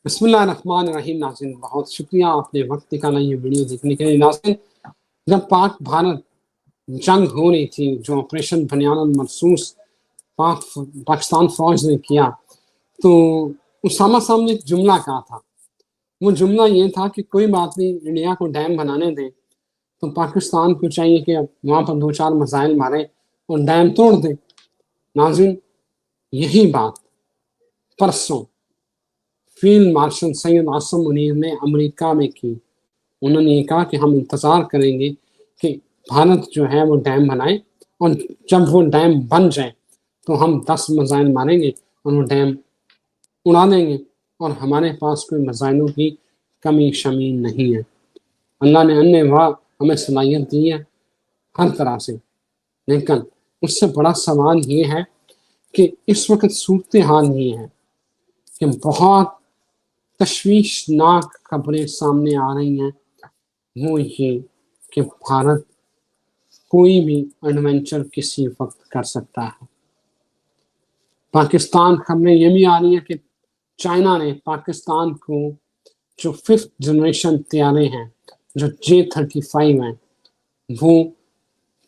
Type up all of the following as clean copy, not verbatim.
بسم اللہ الرحمن الرحیم. ناظرین بہت شکریہ آپ نے وقت نکالا یہ ویڈیو دیکھنے کے لیے. ناظرین جب پاک بھارت جنگ ہو رہی تھی، جو آپریشن بنیان المرصوص پاکستان فوج نے کیا، تو اسامہ صاحب نے ایک جملہ کہا تھا. وہ جملہ یہ تھا کہ کوئی بات نہیں، انڈیا کو ڈیم بنانے دیں، تو پاکستان کو چاہیے کہ وہاں پر 2-4 میزائل ماریں اور ڈیم توڑ دیں. ناظرین یہی بات پرسوں فیلڈ مارشل سید عاصم منیر نے امریکہ میں کی. انہوں نے یہ کہا کہ ہم انتظار کریں گے کہ بھارت جو ہے وہ ڈیم بنائے، اور جب وہ ڈیم بن جائے تو ہم 10 میزائل ماریں گے اور وہ ڈیم اڑا دیں گے، اور ہمارے پاس کوئی میزائلوں کی کمی شمی نہیں ہے. اللہ نے ہمیں صلاحیت دی ہے ہر طرح سے. لیکن اس سے بڑا سوال یہ ہے کہ اس وقت صورتحال یہ ہے کہ بہت تشویشناک خبریں سامنے آ رہی ہیں. وہ یہ کہ بھارت کوئی بھی ایڈونچر کسی وقت کر سکتا ہے. پاکستان خبریں یہ بھی آ رہی ہیں کہ چائنا نے پاکستان کو جو 5th جنریشن طیارے ہیں، جو J-35 ہیں، وہ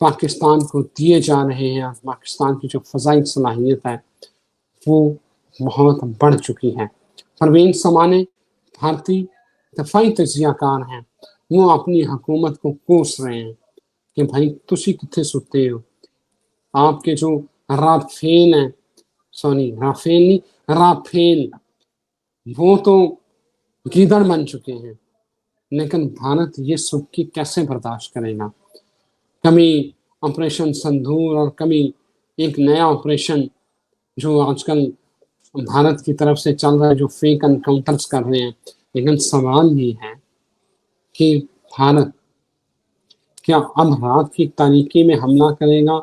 پاکستان کو دیے جا رہے ہیں. اور پاکستان کی جو فضائی صلاحیت ہے وہ بہت بڑھ چکی ہے. پروین سمانے بھارتی دفاعی تجزیہ کار ہیں، وہ اپنی حکومت کو کوس رہے ہیں کہ بھائی تسی کتنے ستے ہو. آپ کے جو رافیل ہیں، رافیل وہ تو گیدڑ بن چکے ہیں. لیکن بھارت یہ سبکی کیسے برداشت کرے گا؟ کبھی آپریشن سندھور، اور کبھی ایک نیا آپریشن جو آج کل بھارت کی طرف سے چل رہا ہے، جو فیک انکاؤنٹرز کر رہے ہیں. لیکن سوال یہ ہے کہ بھارت کیا اب رات کی تاریکی میں حملہ کرے گا،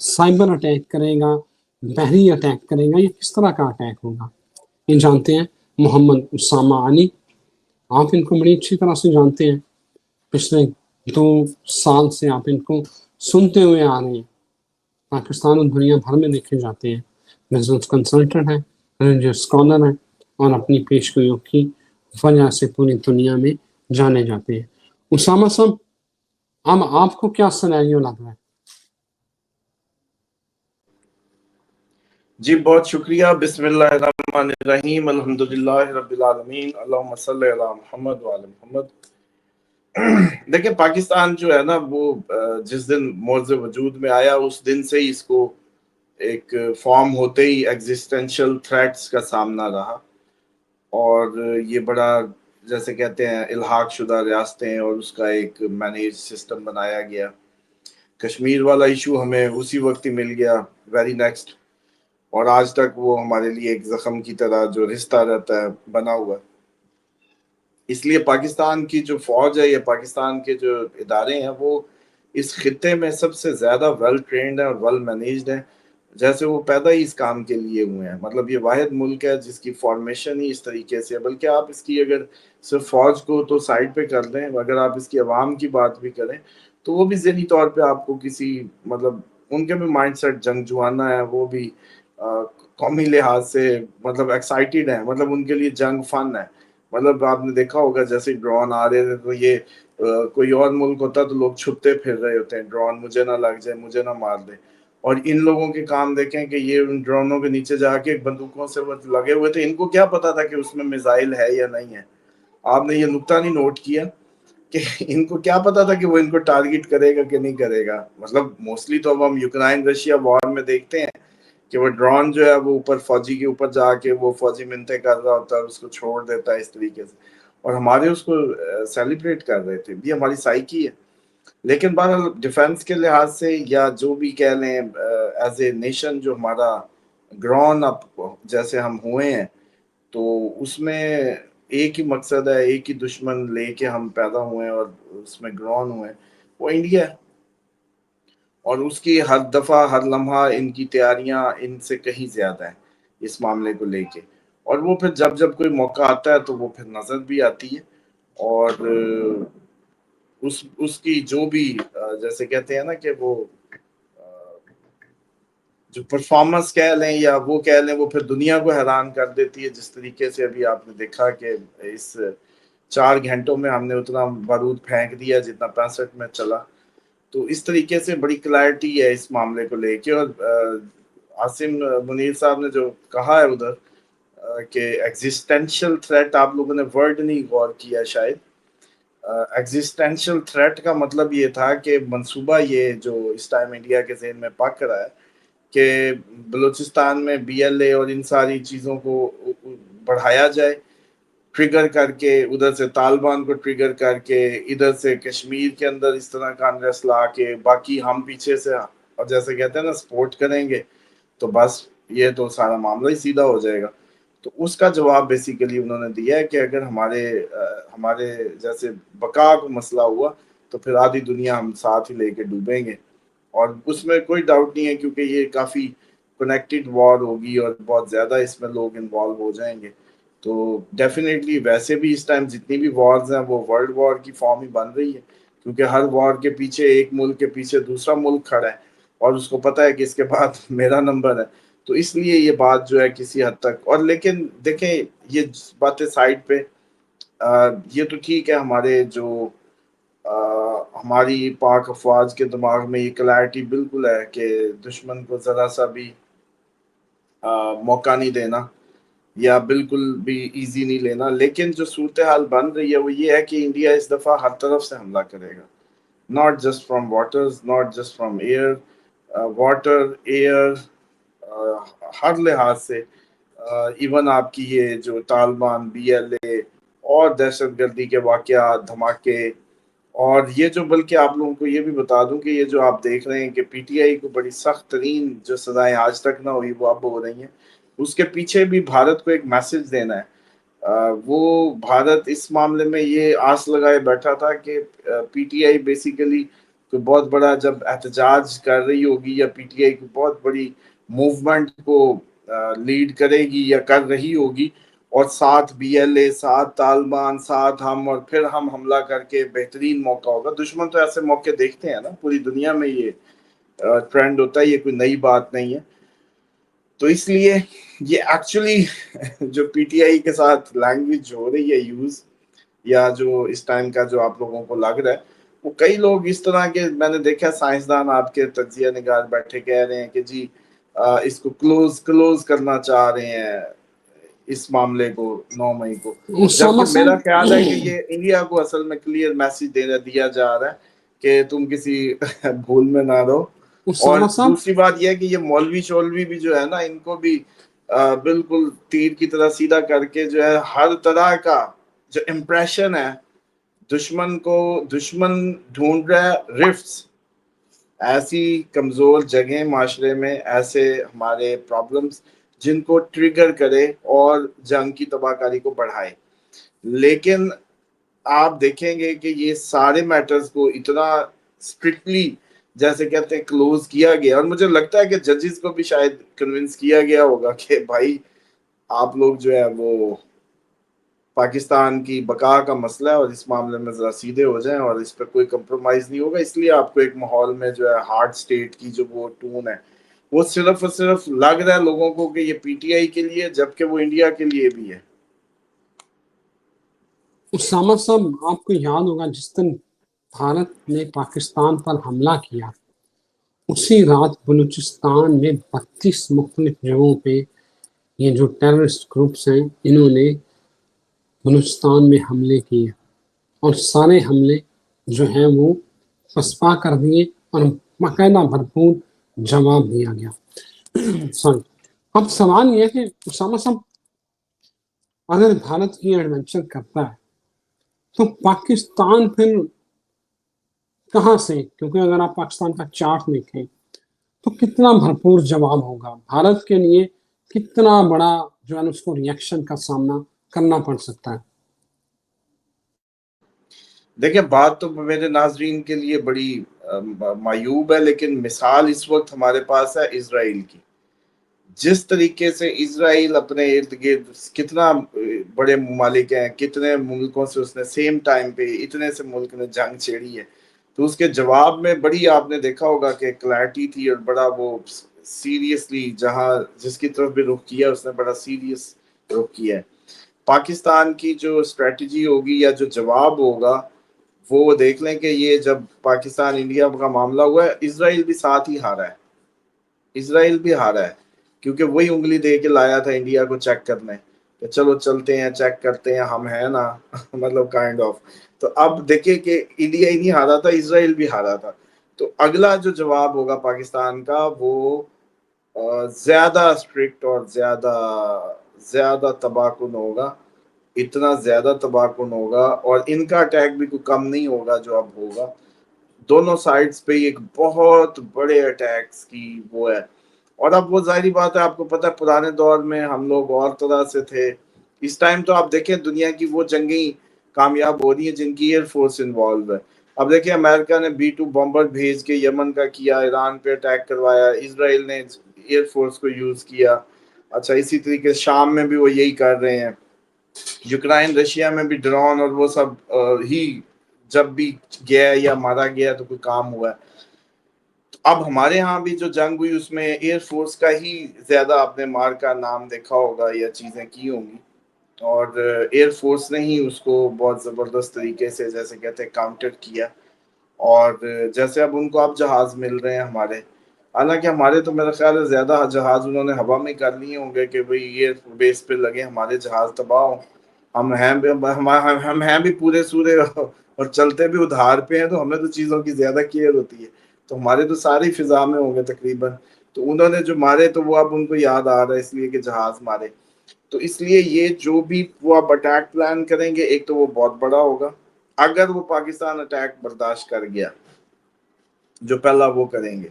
سائبر اٹیک کرے گا، بحری اٹیک کرے گا، یا کس طرح کا اٹیک ہوگا؟ یہ جانتے ہیں محمد اسامہ علی. آپ ان کو بڑی اچھی طرح سے جانتے ہیں، پچھلے 2 سال سے آپ ان کو سنتے ہوئے آ رہے ہیں. پاکستان اور دنیا بھر میں دیکھے جاتے ہیں، بزنس کنسلٹنٹ ہیں، ریلیجیس اسکالر ہیں، اور اپنی پیشگوئیوں کی وجہ سے پوری دنیا میں جانے جاتے ہیں. اسامہ صاحب، اب آپ کو کیا سینیریو لگ رہا ہے؟ جی بہت شکریہ. بسم اللہ الرحمن الرحیم. الحمدللہ رب العالمین. اللہم صلی علی محمد وعلی محمد. دیکھیں پاکستان جو ہے نا، وہ جس دن موضع وجود میں آیا اس دن سے ہی اس کو ایک فارم ہوتے ہی ایگزسٹینشل تھریٹس کا سامنا رہا، اور یہ بڑا جیسے کہتے ہیں الحاق شدہ ریاستیں، اور اس کا ایک مینیج سسٹم بنایا گیا. کشمیر والا ایشو ہمیں اسی وقت ہی مل گیا، ویری نیکسٹ، اور آج تک وہ ہمارے لیے ایک زخم کی طرح جو رشتہ رہتا ہے بنا ہوا. اس لیے پاکستان کی جو فوج ہے یا پاکستان کے جو ادارے ہیں، وہ اس خطے میں سب سے زیادہ ویل ٹرینڈ ہیں اور ویل مینیجڈ ہیں، جیسے وہ پیدا ہی اس کام کے لیے ہوئے ہیں. مطلب یہ واحد ملک ہے جس کی فارمیشن ہی اس طریقے سے ہے. بلکہ آپ اس کی اگر صرف فوج کو تو سائڈ پہ کر دیں، اگر آپ اس کی عوام کی بات بھی کریں تو وہ بھی ذہنی طور پہ آپ کو کسی مطلب ان کے بھی مائنڈ سیٹ جنگجوانہ ہے، وہ بھی قومی لحاظ سے مطلب ایکسائٹیڈ ہیں. مطلب ان کے لیے جنگ فن ہے. مطلب آپ نے دیکھا ہوگا جیسے ڈرون آ رہے تھے تو یہ کوئی اور ملک ہوتا تو لوگ چھپتے پھر رہے ہوتے ہیں، ڈرون مجھے نہ لگ جائے، مجھے نہ مار دے. اور ان لوگوں کے کام دیکھیں کہ یہ ان ڈرونوں کے نیچے جا کے بندوقوں سے لگے ہوئے تھے. ان کو کیا پتا تھا کہ اس میں میزائل ہے یا نہیں ہے؟ آپ نے یہ نکتہ نہیں نوٹ کیا کہ ان کو کیا پتا تھا کہ وہ ان کو ٹارگٹ کرے گا کہ نہیں کرے گا؟ مطلب موسٹلی تو اب ہم یوکرائن رشیا وار میں دیکھتے ہیں کہ وہ ڈرون جو ہے وہ اوپر فوجی کے اوپر جا کے وہ فوجی منتیں کر رہا ہوتا ہے، اس کو چھوڑ دیتا ہے اس طریقے سے، اور ہمارے اس کو سیلیبریٹ کر رہے تھے. یہ ہماری سائیکی ہے. لیکن بہرحال ڈیفنس کے لحاظ سے یا جو بھی کہہ لیں ایز اے نیشن جو ہمارا گرون اپ جیسے ہم ہوئے ہیں، تو اس میں ایک ہی مقصد ہے، ایک ہی دشمن لے کے ہم پیدا ہوئے اور اس میں گرون ہوئے، وہ انڈیا ہے. اور اس کی ہر دفعہ ہر لمحہ ان کی تیاریاں ان سے کہیں زیادہ ہیں اس معاملے کو لے کے. اور وہ پھر جب کوئی موقع آتا ہے تو وہ پھر نظر بھی آتی ہے. اور اس کی جو بھی جیسے کہتے ہیں نا کہ وہ جو پرفارمنس کہہ لیں یا وہ کہہ لیں، وہ پھر دنیا کو حیران کر دیتی ہے. جس طریقے سے ابھی آپ نے دیکھا کہ اس 4 گھنٹوں میں ہم نے اتنا بارود پھینک دیا جتنا 65 میں چلا. تو اس طریقے سے بڑی کلیئرٹی ہے اس معاملے کو لے کے. اور عاصم منیر صاحب نے جو کہا ہے ادھر کہ ایگزسٹینشل تھریٹ، آپ لوگوں نے ورڈ نہیں غور کیا شاید. ایگزسٹینشل تھریٹ کا مطلب یہ تھا کہ منصوبہ یہ جو اس ٹائم انڈیا کے ذہن میں پک رہا ہے کہ بلوچستان میں بی ایل اے اور ان ساری چیزوں کو بڑھایا جائے، ٹریگر کر کے، ادھر سے طالبان کو ٹریگر کر کے، ادھر سے کشمیر کے اندر اس طرح کا انریسٹ لا کے، باقی ہم پیچھے سے اور جیسے کہتے ہیں نا سپورٹ کریں گے تو بس یہ تو سارا معاملہ ہی سیدھا ہو جائے گا. تو اس کا جواب بیسیکلی انہوں نے دیا ہے کہ اگر ہمارے جیسے بقا کو مسئلہ ہوا تو پھر آدھی دنیا ہم ساتھ ہی لے کے ڈوبیں گے. اور اس میں کوئی ڈاؤٹ نہیں ہے کیونکہ یہ کافی کنیکٹڈ وار ہوگی اور بہت زیادہ اس میں لوگ انوالو ہو جائیں گے. تو ڈیفینیٹلی ویسے بھی اس ٹائم جتنی بھی وارز ہیں وہ ورلڈ وار کی فارم ہی بن رہی ہے کیونکہ ہر وار کے پیچھے ایک ملک کے پیچھے دوسرا ملک کھڑا ہے اور اس کو پتا ہے کہ اس کے بعد میرا نمبر ہے. تو اس لیے یہ بات جو ہے کسی حد تک، اور لیکن دیکھیں یہ باتیں سائڈ پہ، یہ تو ٹھیک ہے ہمارے جو ہماری پاک افواج کے دماغ میں یہ کلیئرٹی بالکل ہے کہ دشمن کو ذرا سا بھی موقع نہیں دینا یا بالکل بھی ایزی نہیں لینا. لیکن جو صورتحال بن رہی ہے وہ یہ ہے کہ انڈیا اس دفعہ ہر طرف سے حملہ کرے گا، not just from waters, not just from air, water, air, ہر لحاظ سے. ایون آپ کی یہ جو طالبان، بی ایل اے اور دہشت گردی کے واقعات، دھماکے، اور یہ جو بلکہ آپ لوگوں کو یہ بھی بتا دوں کہ یہ جو آپ دیکھ رہے ہیں کہ پی ٹی آئی کو بڑی سخت ترین جو سزائیں آج تک نہ ہوئی وہ اب ہو رہی ہیں، اس کے پیچھے بھی بھارت کو ایک میسج دینا ہے. وہ بھارت اس معاملے میں یہ آس لگائے بیٹھا تھا کہ پی ٹی آئی بیسیکلی کوئی بہت بڑا جب احتجاج کر رہی ہوگی یا پی ٹی آئی کو بہت بڑی موومنٹ کو لیڈ کرے گی یا کر رہی ہوگی اور ساتھ بی ایل اے، ساتھ طالبان، ساتھ ہم، اور پھر ہم حملہ کر کے بہترین موقع ہوگا. دشمن تو ایسے موقع دیکھتے ہیں نا، پوری دنیا میں یہ ٹرینڈ ہوتا ہے، یہ کوئی نئی بات نہیں ہے. تو اس لیے یہ ایکچولی جو پی ٹی آئی کے ساتھ لینگویج ہو رہی ہے یوز، یا جو اس ٹائم کا جو آپ لوگوں کو لگ رہا ہے، وہ کئی لوگ اس طرح کے میں نے دیکھا سائنسدان آپ کے تجزیہ نگار بیٹھے کہہ رہے ہیں کہ جی اس کو کلوز کرنا چاہ رہے ہیں اس معاملے کو 9 مئی کو. اسامہ جبکہ میرا خیال ہے کہ صاحب، یہ انڈیا کو اصل میں کلیئر میسج دیا جا رہا ہے کہ تم کسی بھول میں نہ رہو. اور اسامہ صاحب، دوسری بات یہ ہے کہ یہ مولوی شولوی بھی جو ہے نا، ان کو بھی بالکل تیر کی طرح سیدھا کر کے جو ہے ہر طرح کا جو امپریشن ہے دشمن ڈھونڈ رہا ہے رفٹس، ایسی کمزور جگہیں معاشرے میں، ایسے ہمارے پرابلمز جن کو ٹریگر کرے اور جنگ کی تباہ کاری کو بڑھائے. لیکن آپ دیکھیں گے کہ یہ سارے میٹرز کو اتنا اسٹرکٹلی جیسے کہتے ہیں کلوز کیا گیا، اور مجھے لگتا ہے کہ ججز کو بھی شاید کنونس کیا گیا ہوگا کہ بھائی آپ لوگ جو ہے وہ پاکستان کی بقا کا مسئلہ ہے اور اس معاملے میں ذرا سیدھے ہو جائیں اور اس پہ کوئی کمپرومائز نہیں ہوگا. اس لیے آپ کو ایک ماحول میں جو ہے ہارڈ سٹیٹ کی جو وہ ٹون ہے وہ صرف اور صرف لگ رہا ہے لوگوں کو کہ یہ پی ٹی آئی کے لیے، جبکہ وہ انڈیا کے لیے بھی ہے. اسامہ صاحب، آپ کو یاد ہوگا جس دن بھارت نے پاکستان پر حملہ کیا، اسی رات بلوچستان میں 32 مختلف جگہوں پہ یہ جو ٹیررسٹ گروپس ہیں انہوں نے بلوچستان میں حملے کیے، اور سارے حملے جو ہیں وہ پسپا کر دیے اور باقاعدہ بھرپور جواب دیا گیا. سوری، اب سوال یہ ہے کہ اسامہ صاحب اگر بھارت کی ایڈونچر کرتا ہے تو پاکستان پھر کہاں سے، کیونکہ اگر آپ پاکستان کا چارٹ دیکھیں تو کتنا بھرپور جواب ہوگا بھارت کے لیے، کتنا بڑا جو ہے اس کو ریئیکشن کا سامنا کرنا پڑ سکتا ہے. دیکھیں بات تو میرے ناظرین کے لیے بڑی معیوب ہے، لیکن مثال اس وقت ہمارے پاس ہے اسرائیل کی. جس طریقے سے اسرائیل اپنے ارد گرد کتنا بڑے ممالک ہیں، کتنے ملکوں سے اس نے سیم ٹائم پہ اتنے سے ملک نے جنگ چھیڑی ہے، تو اس کے جواب میں بڑی آپ نے دیکھا ہوگا کہ کلیئرٹی تھی اور بڑا وہ سیریسلی جہاں جس کی طرف بھی رخ کیا اس نے بڑا سیریس رخ کیا ہے. پاکستان کی جو اسٹریٹجی ہوگی یا جو جواب ہوگا وہ دیکھ لیں کہ یہ جب پاکستان انڈیا کا معاملہ ہوا ہے اسرائیل بھی ساتھ ہی ہارا ہے. اسرائیل بھی ہارا ہے کیونکہ وہی انگلی دے کے لایا تھا انڈیا کو چیک کرنے کہ چلو چلتے ہیں چیک کرتے ہیں ہم ہیں نا مطلب کائنڈ آف. تو اب دیکھیں کہ انڈیا ہی نہیں ہارا تھا اسرائیل بھی ہارا تھا. تو اگلا جو جواب ہوگا پاکستان کا وہ زیادہ اسٹرکٹ اور زیادہ تباہ کن ہوگا. اتنا زیادہ تباہ کن ہوگا اور ان کا اٹیک بھی کوئی کم نہیں ہوگا جو اب ہوگا. دونوں سائڈز پہ ایک بہت بڑے اٹیکس کی وہ ہے. اور اب وہ ظاہری بات ہے آپ کو پتہ ہے پرانے دور میں ہم لوگ اور طرح سے تھے. اس ٹائم تو آپ دیکھیں دنیا کی وہ جنگیں کامیاب ہو رہی ہیں جن کی ایئر فورس انوالو ہے. اب دیکھیں امریکہ نے B-2 بمبر بھیج کے یمن کا کیا, ایران پہ اٹیک کروایا, اسرائیل نے ایئر فورس کو یوز کیا. اچھا اسی طریقے شام میں بھی وہ یہی کر رہے ہیں. یوکرائن رشیا میں بھی ڈرون اور وہ سب ہی جب بھی گیا یا مارا گیا تو کوئی کام ہوا ہے. اب ہمارے ہاں بھی جو جنگ ہوئی اس میں ایئر فورس کا ہی زیادہ آپ نے مار کا نام دیکھا ہوگا یا چیزیں کی ہوں گی اور ایئر فورس نے ہی اس کو بہت زبردست طریقے سے جیسے کہتے ہیں کاؤنٹر کیا. اور جیسے اب ان کو اب جہاز مل رہے ہیں ہمارے, حالانکہ ہمارے تو میرا خیال ہے زیادہ جہاز انہوں نے ہوا میں کر لیے ہوں گے کہ بھئی یہ بیس پہ لگے ہمارے جہاز تباہ ہوں. ہم ہیں بھی پورے سورے اور چلتے بھی ادھار پہ ہیں تو ہمیں تو چیزوں کی زیادہ کیئر ہوتی ہے. تو ہمارے تو ساری فضا میں ہوں گے تقریباً. تو انہوں نے جو مارے تو وہ اب ان کو یاد آ رہا ہے اس لیے کہ جہاز مارے. تو اس لیے یہ جو بھی وہ اب اٹیک پلان کریں گے ایک تو وہ بہت بڑا ہوگا اگر وہ پاکستان اٹیک برداشت کر گیا جو پہلا وہ کریں گے.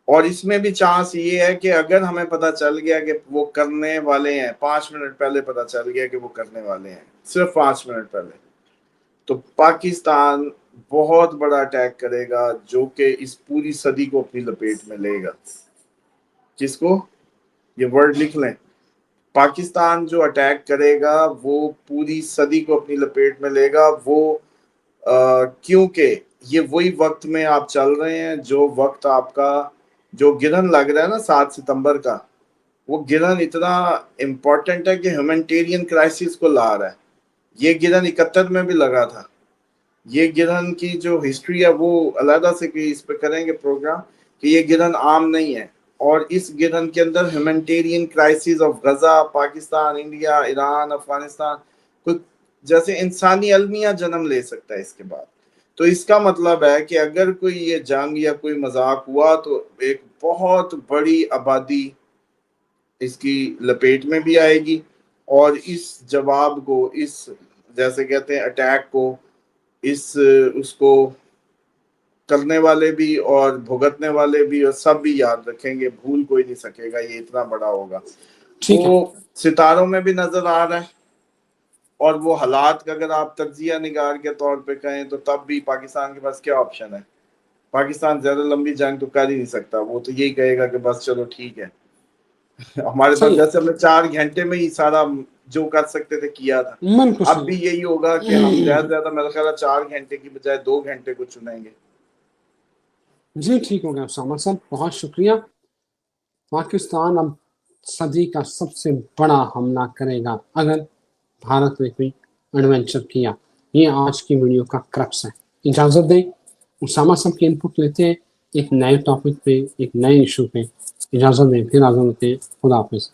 اور اس میں بھی چانس یہ ہے کہ اگر ہمیں پتہ چل گیا کہ وہ کرنے والے ہیں 5 منٹ پہلے پتہ چل گیا کہ وہ کرنے والے ہیں صرف 5 منٹ پہلے, تو پاکستان بہت بڑا اٹیک کرے گا جو کہ اس پوری صدی کو اپنی لپیٹ میں لے گا. جس کو یہ ورڈ لکھ لیں, پاکستان جو اٹیک کرے گا وہ پوری صدی کو اپنی لپیٹ میں لے گا. وہ کیونکہ یہ وہی وقت میں آپ چل رہے ہیں جو وقت آپ کا جو گرہن لگ رہا ہے نا 7 ستمبر کا, وہ گرہن اتنا امپورٹنٹ ہے کہ ہیومینٹیرین کرائسس کو لا رہا ہے. یہ گرہن 71 میں بھی لگا تھا. یہ گرہن کی جو ہسٹری ہے وہ علیحدہ سے کہ اس پہ کریں گے پروگرام کہ یہ گرہن عام نہیں ہے. اور اس گرہن کے اندر humanitarian crisis of Gaza, Pakistan, India, Iran, Afghanistan کچھ جیسے انسانی المیہ جنم لے سکتا ہے اس کے بعد. تو اس کا مطلب ہے کہ اگر کوئی یہ جنگ یا کوئی مذاق ہوا تو ایک بہت بڑی آبادی اس کی لپیٹ میں بھی آئے گی اور اس جواب کو, اس جیسے کہتے ہیں اٹیک کو, اس کو کرنے والے بھی اور بھگتنے والے بھی اور سب بھی یاد رکھیں گے, بھول کوئی نہیں سکے گا. یہ اتنا بڑا ہوگا. ٹھیک ہے. وہ ستاروں میں بھی نظر آ رہا ہے اور وہ حالات کا اگر آپ تجزیہ نگار کے طور پہ کہیں تو تب بھی پاکستان کے پاس کیا آپشن ہے. پاکستان زیادہ لمبی جنگ تو کر ہی نہیں سکتا. وہ تو یہی کہے گا کہ بس چلو ٹھیک ہے ہمارے پاس, صحیح جیسے ہم نے 4 گھنٹے میں ہی سارا جو کر سکتے تھے کیا تھا. بالکل اب بھی یہی ہوگا کہ ہم زیادہ زیادہ میرا خیال ہے 4 گھنٹے کی بجائے 2 گھنٹے کو چنیں گے. جی ٹھیک ہو گیا اسامہ صاحب, بہت شکریہ. پاکستان اب صدی کا سب سے بڑا حملہ کرے گا اگر بھارت نے کوئی ایڈونچر کیا. یہ آج کی ویڈیو کا کرکس ہے. اجازت دیں اسامہ صاحب کی انپٹ لیتے ہیں ایک نئے ٹاپک پہ, ایک نئے ایشو پہ. اجازت دیں, پھر حاضر ہوتے ہیں. خدا حافظ.